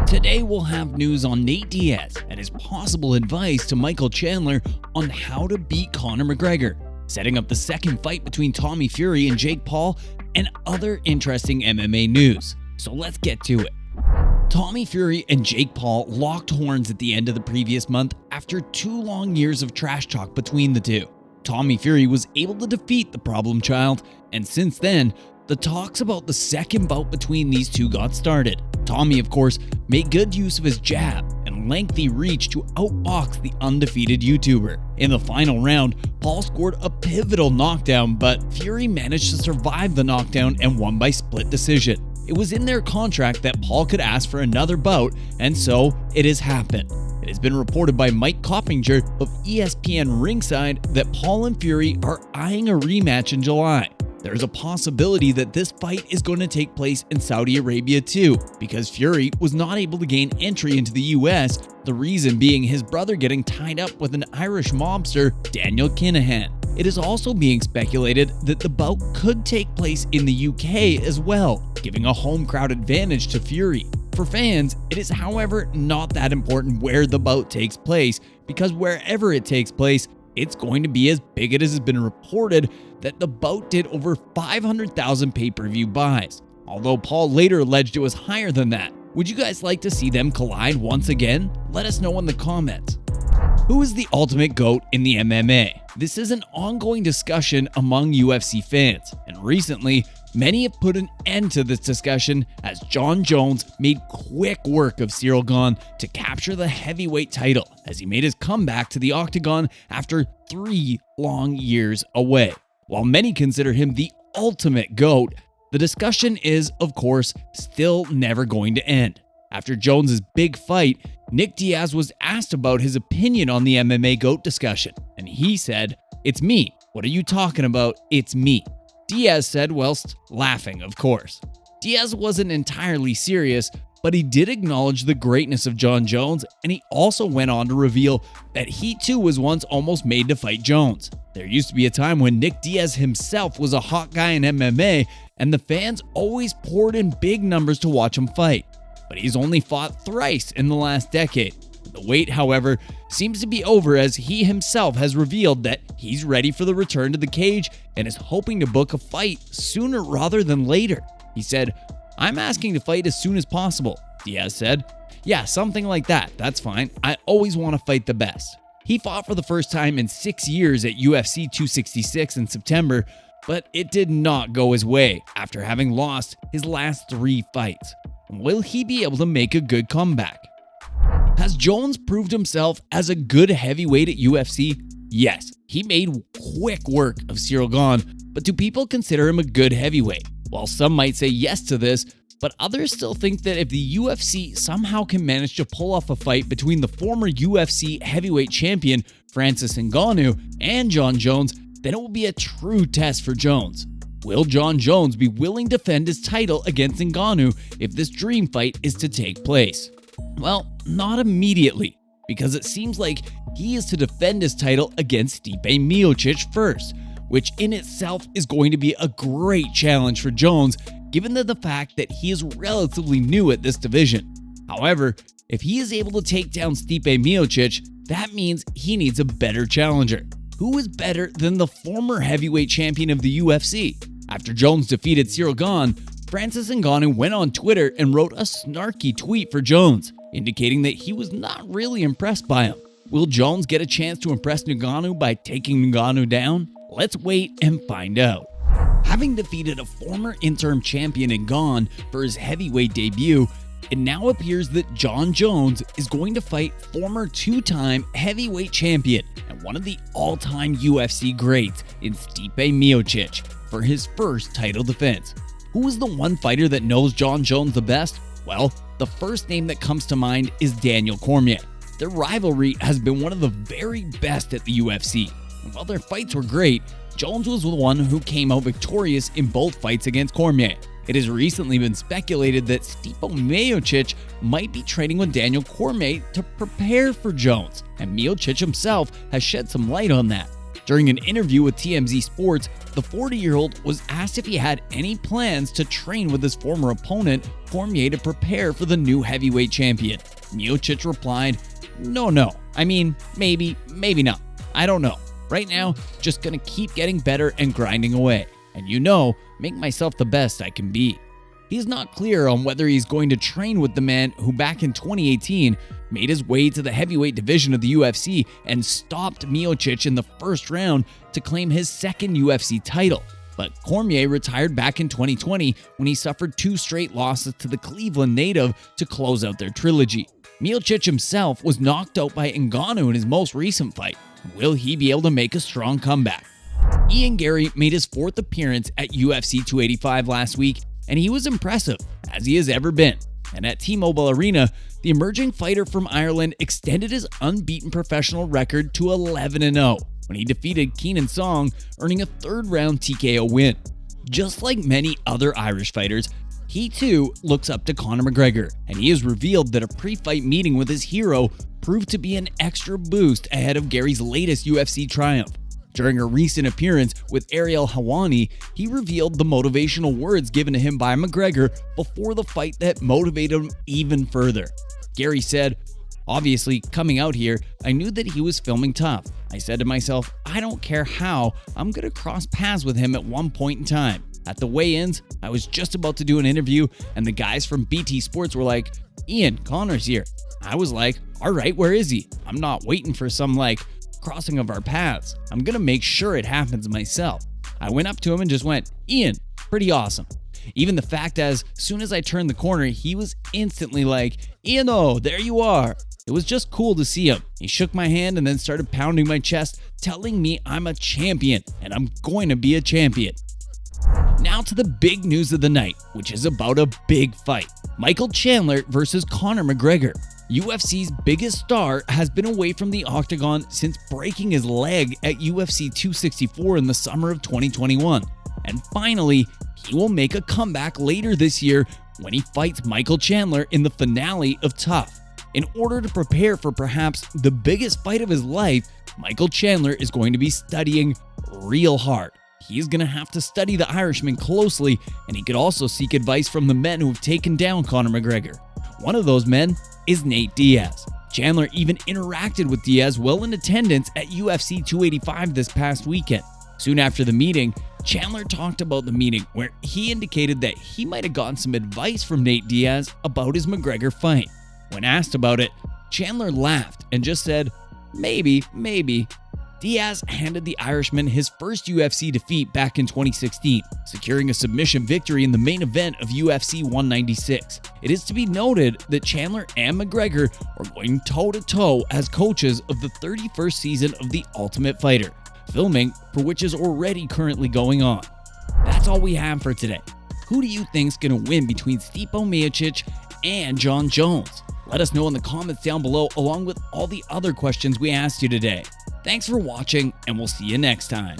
Today we'll have news on Nate Diaz and his possible advice to Michael Chandler on how to beat Conor McGregor, setting up the second fight between Tommy Fury and Jake Paul, and other interesting MMA news. So let's get to it. Tommy Fury and Jake Paul locked horns at the end of the previous month after 2 long years of trash talk between the two. Tommy Fury was able to defeat the problem child, and since then, the talks about the second bout between these two got started. Tommy, of course, made good use of his jab and lengthy reach to outbox the undefeated YouTuber. In the final round, Paul scored a pivotal knockdown, but Fury managed to survive the knockdown and won by split decision. It was in their contract that Paul could ask for another bout, and so it has happened. It has been reported by Mike Coppinger of ESPN Ringside that Paul and Fury are eyeing a rematch in July. There's a possibility that this fight is going to take place in Saudi Arabia too, because Fury was not able to gain entry into the US, the reason being his brother getting tied up with an Irish mobster, Daniel Kinahan. It is also being speculated that the bout could take place in the UK as well, giving a home crowd advantage to Fury. For fans, it is however not that important where the bout takes place, because wherever it takes place, it's going to be as big as it has been reported that the bout did over 500,000 pay-per-view buys, although Paul later alleged it was higher than that. Would you guys like to see them collide once again? Let us know in the comments. Who is the ultimate GOAT in the MMA? This is an ongoing discussion among UFC fans, and recently, many have put an end to this discussion as Jon Jones made quick work of Ciryl Gane to capture the heavyweight title as he made his comeback to the octagon after 3 long years away. While many consider him the ultimate GOAT, the discussion is, of course, still never going to end. After Jones' big fight, Nate Diaz was asked about his opinion on the MMA GOAT discussion, and he said, "It's me. What are you talking about? It's me." Diaz said whilst laughing, of course. Diaz wasn't entirely serious, but he did acknowledge the greatness of Jon Jones, and he also went on to reveal that he too was once almost made to fight Jones. There used to be a time when Nate Diaz himself was a hot guy in MMA, and the fans always poured in big numbers to watch him fight. But he's only fought thrice in the last decade. The wait, however, seems to be over as he himself has revealed that he's ready for the return to the cage and is hoping to book a fight sooner rather than later. He said, "I'm asking to fight as soon as possible," Diaz said. "Yeah, something like that. That's fine. I always want to fight the best." He fought for the first time in 6 years at UFC 266 in September, but it did not go his way after having lost his last 3 fights. Will he be able to make a good comeback? Has Jones proved himself as a good heavyweight at UFC? Yes, he made quick work of Ciryl Gane, but do people consider him a good heavyweight? Well, some might say yes to this, but others still think that if the UFC somehow can manage to pull off a fight between the former UFC heavyweight champion Francis Ngannou and Jon Jones, then it will be a true test for Jones. Will Jon Jones be willing to defend his title against Ngannou if this dream fight is to take place? Well, not immediately, because it seems like he is to defend his title against Stipe Miocic first, which in itself is going to be a great challenge for Jones, given the fact that he is relatively new at this division. However, if he is able to take down Stipe Miocic, that means he needs a better challenger. Who is better than the former heavyweight champion of the UFC? After Jones defeated Ciryl Gane, Francis Ngannou went on Twitter and wrote a snarky tweet for Jones, indicating that he was not really impressed by him. Will Jones get a chance to impress Ngannou by taking Ngannou down? Let's wait and find out. Having defeated a former interim champion in Gane for his heavyweight debut, it now appears that Jon Jones is going to fight former 2-time heavyweight champion and one of the all-time UFC greats in Stipe Miocic for his first title defense. Who is the one fighter that knows Jon Jones the best? Well, the first name that comes to mind is Daniel Cormier. Their rivalry has been one of the very best at the UFC. And while their fights were great, Jones was the one who came out victorious in both fights against Cormier. It has recently been speculated that Stipe Miocic might be training with Daniel Cormier to prepare for Jones, and Miocic himself has shed some light on that. During an interview with TMZ Sports, the 40-year-old was asked if he had any plans to train with his former opponent, Cormier, to prepare for the new heavyweight champion. Miocic replied, No. I mean, maybe not. I don't know. Right now, just gonna keep getting better and grinding away. And make myself the best I can be. He's not clear on whether he's going to train with the man who back in 2018 made his way to the heavyweight division of the UFC and stopped Miocic in the first round to claim his second UFC title. But Cormier retired back in 2020 when he suffered 2 straight losses to the Cleveland native to close out their trilogy. Miocic himself was knocked out by Ngannou in his most recent fight. Will he be able to make a strong comeback? Garry made his 4th appearance at UFC 285 last week, and he was impressive, as he has ever been. And at T-Mobile Arena, the emerging fighter from Ireland extended his unbeaten professional record to 11-0 when he defeated Keenan Song, earning a 3rd-round TKO win. Just like many other Irish fighters, he too looks up to Conor McGregor, and he has revealed that a pre-fight meeting with his hero proved to be an extra boost ahead of Garry's latest UFC triumph. During a recent appearance with Ariel Helwani, he revealed the motivational words given to him by McGregor before the fight that motivated him even further. Garry said, "Obviously, coming out here, I knew that he was filming tough. I said to myself, I don't care how, I'm going to cross paths with him at one point in time. At the weigh-ins, I was just about to do an interview, and the guys from BT Sports were like, Ian, Conor's here. I was like, all right, where is he? I'm not waiting for some crossing of our paths. I'm gonna make sure it happens myself. I went up to him and just went, Ian, pretty awesome. Even the fact as soon as I turned the corner, he was instantly like, Ian, oh, there you are. It was just cool to see him. He shook my hand and then started pounding my chest, telling me I'm a champion and I'm going to be a champion." Now to the big news of the night, which is about a big fight. Michael Chandler versus Conor McGregor. UFC's biggest star has been away from the octagon since breaking his leg at UFC 264 in the summer of 2021. And finally, he will make a comeback later this year when he fights Michael Chandler in the finale of TUF. In order to prepare for perhaps the biggest fight of his life, Michael Chandler is going to be studying real hard. He's going to have to study the Irishman closely, and he could also seek advice from the men who have taken down Conor McGregor. One of those men is Nate Diaz. Chandler even interacted with Diaz while in attendance at UFC 285 this past weekend. Soon after the meeting, Chandler talked about the meeting where he indicated that he might have gotten some advice from Nate Diaz about his McGregor fight. When asked about it, Chandler laughed and just said, maybe. Diaz handed the Irishman his first UFC defeat back in 2016, securing a submission victory in the main event of UFC 196. It is to be noted that Chandler and McGregor are going toe-to-toe as coaches of the 31st season of The Ultimate Fighter, filming for which is already currently going on. That's all we have for today. Who do you think's going to win between Stipe Miocic and Jon Jones? Let us know in the comments down below, along with all the other questions we asked you today. Thanks for watching, and we'll see you next time.